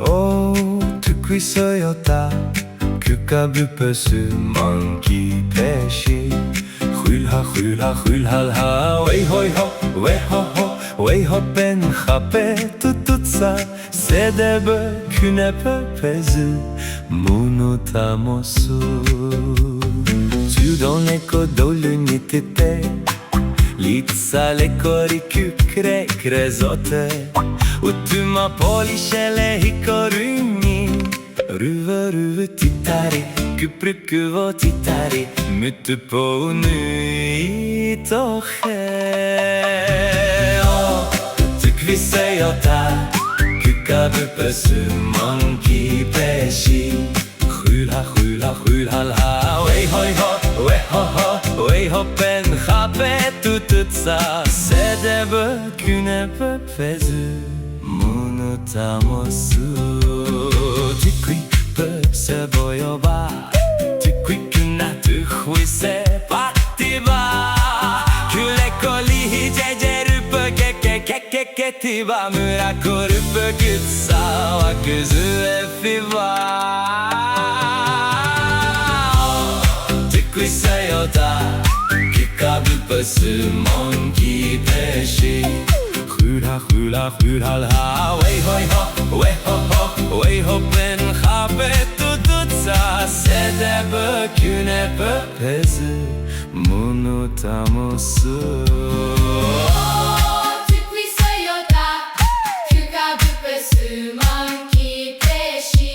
Oh, tu kuisoyota, kykabupösy monkey peshi. Hylha, hylha, hylhalha, wei hoi ho, wei ho ho, wei ho ben hape tututsa, sedebe künepe pezi, munutamosu. Sudon eko dolu nitite, litsa lekori kykre krezote, utuma polishele hikorumi, ruve ruve titari, kyprykyvo titari, myttypo itohe. Oh, tykviseyota, kykabupösy monkey peshi. Hylha, hylha, hylhalha, wei hoi ho, wei ho ho, wei ho ben hape tututsa, sedebe künepe pezi, munutamosu. Tykvi pöse boyoba, tykvi kynä tyhvise pattiva, kylekoli hijejerypö kekekeketiva, myrakorypö kytsawa kysyeffiva. Tykviseyota, kykabupösy monkey peshi. Hylha, hylha, hylhalha, wei hoi ho, wei ho ho, wei ho ben hape tututsa, sedebe künepe pezi, munutamosu. Tykviseyota, kykabupösy monkey peshi.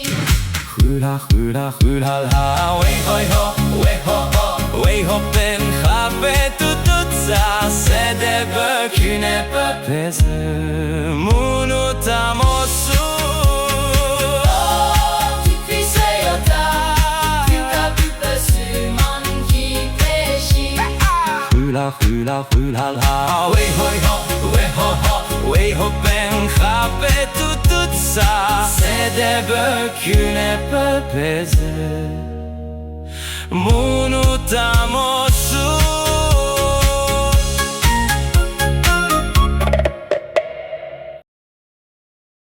Hylha, hylha, hylhalha, wei hoi ho, wei ho ho, wei ho ben hape tututsa, sedebe künepe pezi, munutamosu. Tykviseyota, kykabupösy monkey peshi. Hylha, hylha, hylhalha, wei hoi ho, wei ho ho, wei ho ben hape tututsa, sedebe künepe pezi, munutamosu.